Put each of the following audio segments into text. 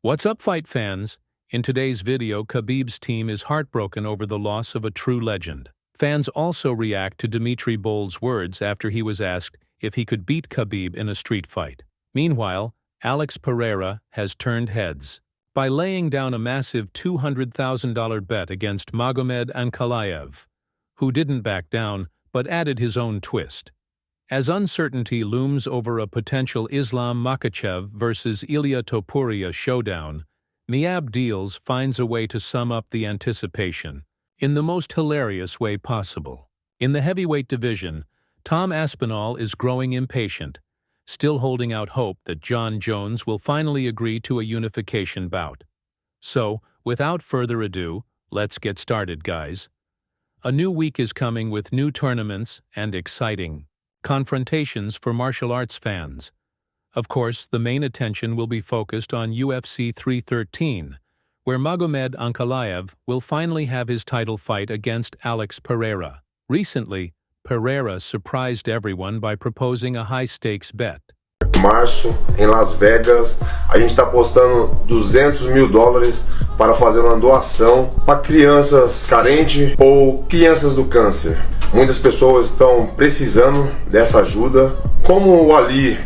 What's up, fight fans? In today's video, Khabib's team is heartbroken over the loss of a true legend. Fans also react to Dimitri Bold's words after he was asked if he could beat Khabib in a street fight. Meanwhile, Alex Pereira has turned heads by laying down a massive $200,000 bet against Magomed Ankalaev, who didn't back down but added his own twist. As uncertainty looms over a potential Islam Makhachev versus Ilia Topuria showdown, Miab Deals finds a way to sum up the anticipation in the most hilarious way possible. In the heavyweight division, Tom Aspinall is growing impatient, still holding out hope that John Jones will finally agree to a unification bout. So, without further ado, let's get started, guys. A new week is coming with new tournaments and exciting confrontations for martial arts fans. Of course, the main attention will be focused on UFC 313, where Magomed Ankalaev will finally have his title fight against Alex Pereira. Recently, Pereira surprised everyone by proposing a high-stakes bet. Março, em Las Vegas, a gente está apostando $200 mil para fazer uma doação para crianças carentes ou crianças do câncer. Muitas pessoas estão precisando dessa ajuda. Como o Ali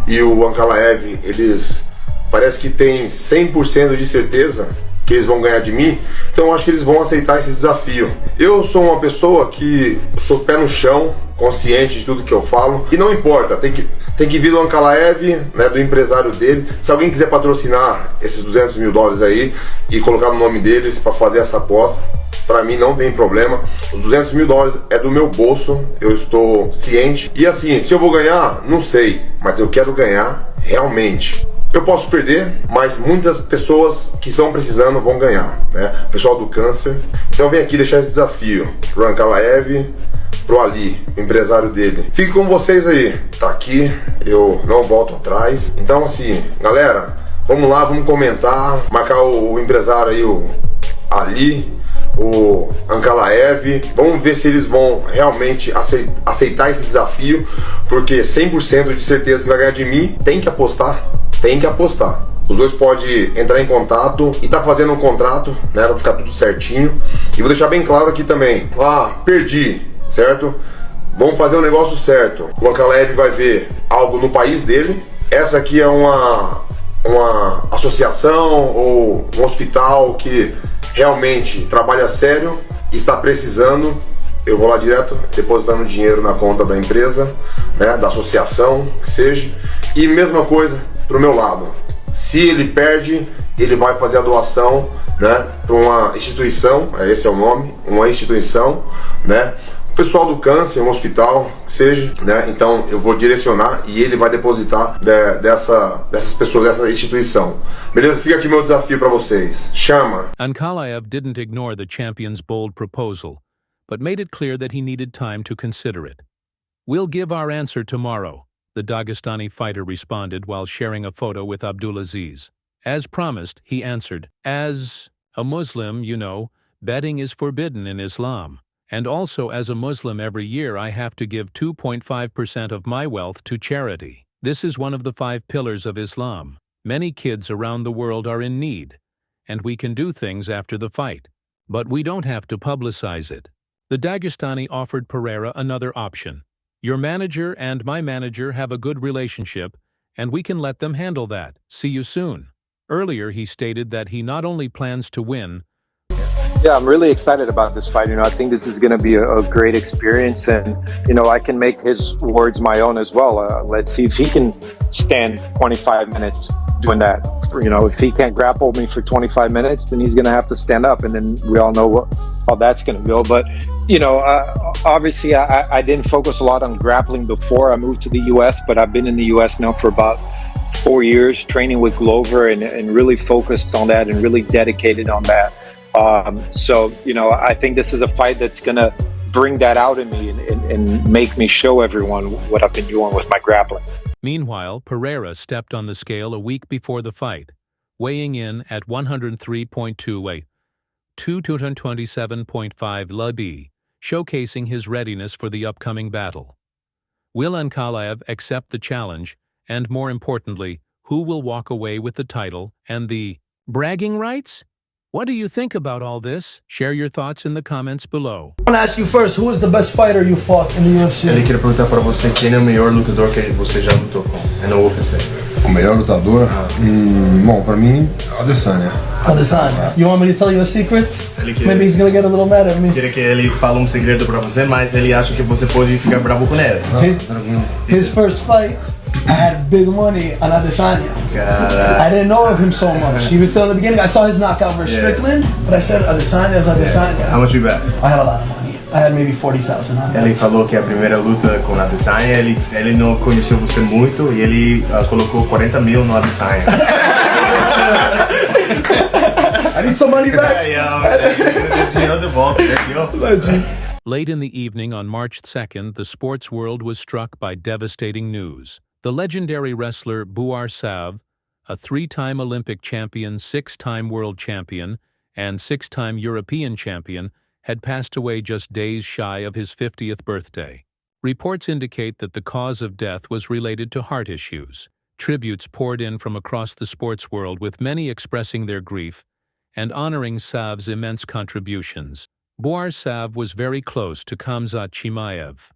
e o Ankalaev, eles parece que têm 100% de certeza que eles vão ganhar de mim, então eu acho que eles vão aceitar esse desafio. Eu sou uma pessoa que sou pé no chão, consciente de tudo que eu falo, e não importa, tem que vir do Ankalaev, né, do empresário dele. Se alguém quiser patrocinar esses $200 mil aí e colocar no nome deles para fazer essa aposta, para mim não tem problema. Os $200 mil é do meu bolso, eu estou ciente. E assim, se eu vou ganhar, não sei, mas eu quero ganhar realmente. Eu posso perder, mas muitas pessoas que estão precisando vão ganhar, né? O pessoal do câncer. Então vem aqui deixar esse desafio pro Ankalaev, pro Ali, o empresário dele. Fique com vocês aí, tá aqui, eu não volto atrás. Então assim, galera, vamos lá, vamos comentar, marcar o empresário aí, o Ali, o Ankalaev. Vamos ver se eles vão realmente aceitar esse desafio, porque 100% de certeza que vai ganhar de mim. Tem que apostar, tem que apostar. Os dois podem entrar em contato e tá fazendo um contrato, né, pra ficar tudo certinho. E vou deixar bem claro aqui também, perdi, certo? Vamos fazer um negócio certo. O Ankalaev vai ver algo no país dele. Essa aqui é uma associação ou um hospital que realmente trabalha sério e está precisando. Eu vou lá direto depositando dinheiro na conta da empresa, né, da associação, que seja. E mesma coisa pro meu lado. Se ele perde, ele vai fazer a doação, né, para uma instituição, esse é o nome, uma instituição, né? O pessoal do câncer, um hospital, que seja, né? Então eu vou direcionar e ele vai depositar dessas pessoas, dessa instituição. Beleza? Fica aqui meu desafio para vocês. Chama! Ankalaev didn't ignore the champion's bold proposal, but made it clear that he needed time to consider it. "We'll give our answer tomorrow," the Dagestani fighter responded while sharing a photo with Abdulaziz. As promised, he answered, "As a Muslim, you know, betting is forbidden in Islam. And also as a Muslim every year I have to give 2.5% of my wealth to charity. This is one of the 5 pillars of Islam. Many kids around the world are in need, and we can do things after the fight. But we don't have to publicize it." The Dagestani offered Pereira another option. "Your manager and my manager have a good relationship, and we can let them handle that. See you soon." Earlier he stated that he not only plans to win, Yeah, I'm really excited about this fight. I think this is going to be a great experience, and I can make his words my own as well. Let's see if he can stand 25 minutes doing that. If he can't grapple me for 25 minutes, then he's going to have to stand up, and then we all know how that's going to go. But obviously, I didn't focus a lot on grappling before I moved to the U.S., but I've been in the U.S. now for about 4 years, training with Glover, and really focused on that and really dedicated on that. So I think this is a fight that's gonna bring that out in me and make me show everyone what I've been doing with my grappling. Meanwhile, Pereira stepped on the scale a week before the fight, weighing in at 103.2 weight, 227.5 lb, showcasing his readiness for the upcoming battle. Will Ankalaev accept the challenge, and more importantly, who will walk away with the title and the bragging rights? What do you think about all this? Share your thoughts in the comments below. I want to ask you first, who is the best fighter you fought in the UFC? Ele queria perguntar para você quem é o melhor lutador que você já lutou com, no UFC. O melhor lutador? Bom, pra mim, Adesanya. Adesanya. You want me to tell you a secret? Ele Maybe he's gonna get a little mad at me. Queria que ele fale segredo para você, mas ele acha que você pode ficar bravo com ele. His first fight, I had big money on Adesanya. I didn't know of him so much. He was still in the beginning. I saw his knockout versus Strickland, but I said Adesanya is Adesanya. How much you bet? I had a lot of money. I had maybe 40,000 on it. Ele falou que a primeira luta com a Adesanya, ele não conheceu você muito e ele colocou 40 mil no Adesanya. I need some money back. Late in the evening on March 2nd, the sports world was struck by devastating news. The legendary wrestler Buar Sav, a 3-time Olympic champion, 6-time world champion, and 6-time European champion, had passed away just days shy of his 50th birthday. Reports indicate that the cause of death was related to heart issues. Tributes poured in from across the sports world, with many expressing their grief and honoring Sav's immense contributions. Buar Sav was very close to Khamzat Chimaev.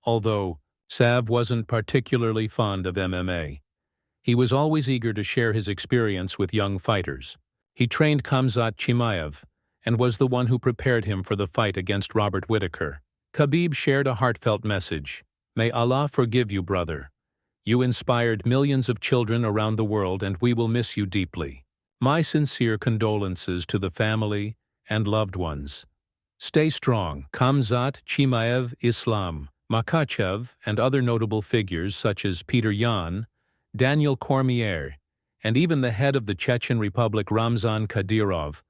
Although Sav wasn't particularly fond of MMA, he was always eager to share his experience with young fighters. He trained Khamzat Chimaev and was the one who prepared him for the fight against Robert Whittaker. Khabib shared a heartfelt message. "May Allah forgive you, brother. You inspired millions of children around the world, and we will miss you deeply. My sincere condolences to the family and loved ones. Stay strong." Khamzat Chimaev, Islam Makhachev, and other notable figures such as Peter Yan, Daniel Cormier, and even the head of the Chechen Republic Ramzan Kadyrov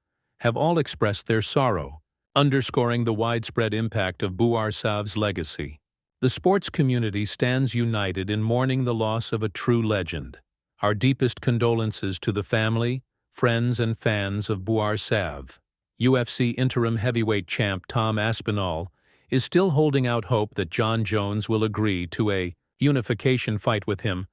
have all expressed their sorrow, underscoring the widespread impact of Buar Sav's legacy. The sports community stands united in mourning the loss of a true legend. Our deepest condolences to the family, friends, and fans of Buar Sav. UFC interim heavyweight champ Tom Aspinall is still holding out hope that John Jones will agree to a unification fight with him,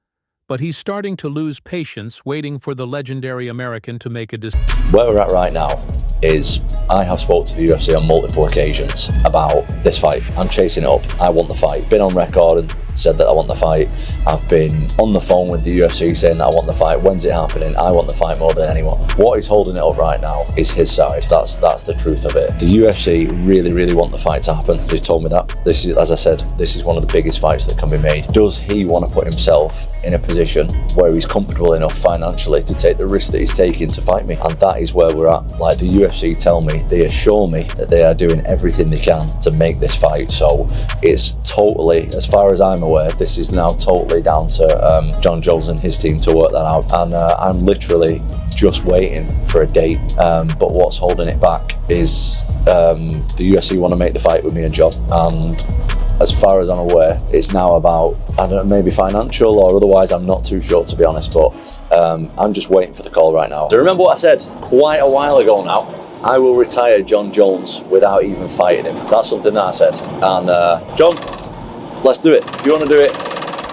but he's starting to lose patience waiting for the legendary American to make a decision. Where we're at right now is I have spoke to the UFC on multiple occasions about this fight. I'm chasing it up. I want the fight. Been on record and said that I want the fight. I've been on the phone with the UFC saying that I want the fight. When's it happening? I want the fight more than anyone. What is holding it up right now is his side. That's the truth of it. The UFC really want the fight to happen. They've told me that. This is, as I said, this is one of the biggest fights that can be made. Does he want to put himself in a position where he's comfortable enough financially to take the risk that he's taking to fight me? And that is where we're at. Like, the UFC tell me, they assure me that they are doing everything they can to make this fight. So it's totally, as far as I'm aware, this is now totally down to John Jones and his team to work that out. And I'm literally just waiting for a date. But what's holding it back is the UFC want to make the fight with me and John. And as far as I'm aware, it's now about, I don't know, maybe financial or otherwise, I'm not too sure, to be honest, but I'm just waiting for the call right now. So remember what I said quite a while ago now? I will retire John Jones without even fighting him. That's something that I said. And John, let's do it. If you want to do it,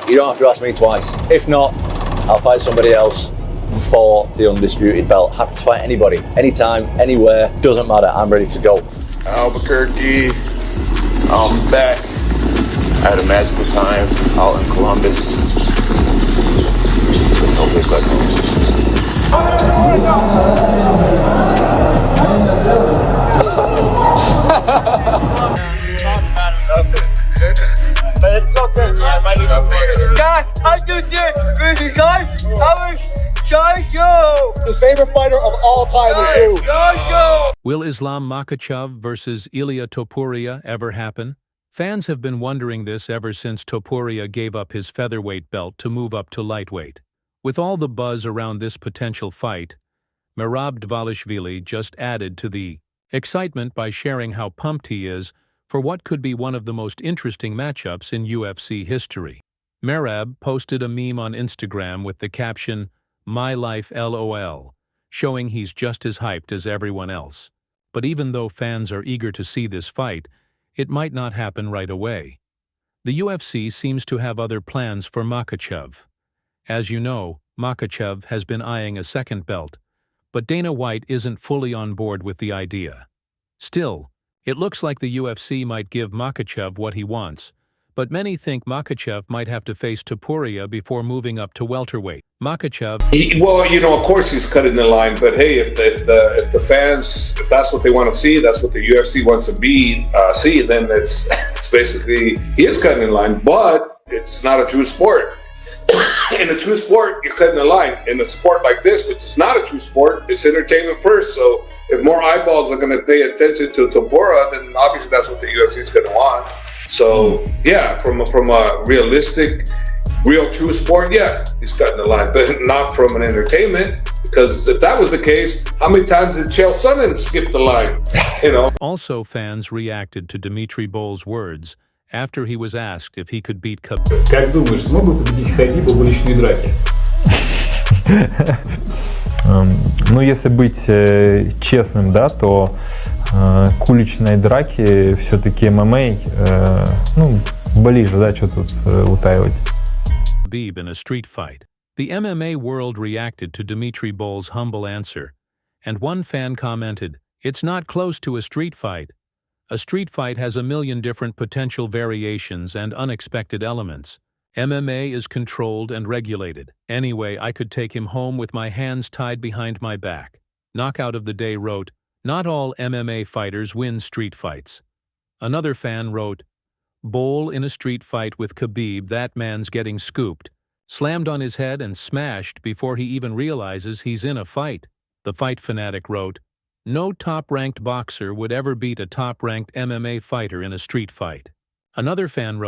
you don't have to ask me twice. If not, I'll fight somebody else for the undisputed belt. Happy to fight anybody, anytime, anywhere, doesn't matter. I'm ready to go. Albuquerque, I'm back. I had a magical time out in Columbus. There's no place like home. His favorite fighter of all time is you. Will Islam Makhachev versus Ilia Topuria ever happen? Fans have been wondering this ever since Topuria gave up his featherweight belt to move up to lightweight. With all the buzz around this potential fight, Merab Dvalishvili just added to the excitement by sharing how pumped he is for what could be one of the most interesting matchups in UFC history. Merab posted a meme on Instagram with the caption, "My life LOL," showing he's just as hyped as everyone else. But even though fans are eager to see this fight, it might not happen right away. The UFC seems to have other plans for Makhachev. As you know, Makhachev has been eyeing a second belt, but Dana White isn't fully on board with the idea. Still, it looks like the UFC might give Makhachev what he wants, but many think Makhachev might have to face Topuria before moving up to welterweight. Makhachev... Well, you know, of course he's cutting the line, but hey, if the fans, if that's what they want to see, that's what the UFC wants to see, then it's basically, he is cutting the line, but it's not a true sport. In a true sport, you're cutting the line. In a sport like this, which is not a true sport, it's entertainment first. So if more eyeballs are going to pay attention to Topuria, then obviously that's what the UFC is going to want. So yeah, from a realistic, real true sport, yeah, he's cutting the line, but not from an entertainment. Because if that was the case, how many times did Chael Sonnen skip the line? You know. Also, fans reacted to Dimitri Boll's words after he was asked if he could beat Khabib. Как думаешь, смог бы победить Хабиба в уличной драке? Ну, если быть честным, да, то к уличной драке все-таки ММА, ну, ближе, да, что тут утаивать. Khabib in a street fight. The MMA world reacted to Dimitri Boll's humble answer, and one fan commented, "It's not close to a street fight. A street fight has a million different potential variations and unexpected elements. MMA is controlled and regulated. Anyway, I could take him home with my hands tied behind my back." Knockout of the Day wrote, "Not all MMA fighters win street fights." Another fan wrote, "Boll in a street fight with Khabib, that man's getting scooped, slammed on his head and smashed before he even realizes he's in a fight." The Fight Fanatic wrote, "No top-ranked boxer would ever beat a top-ranked MMA fighter in a street fight." Another fan wrote,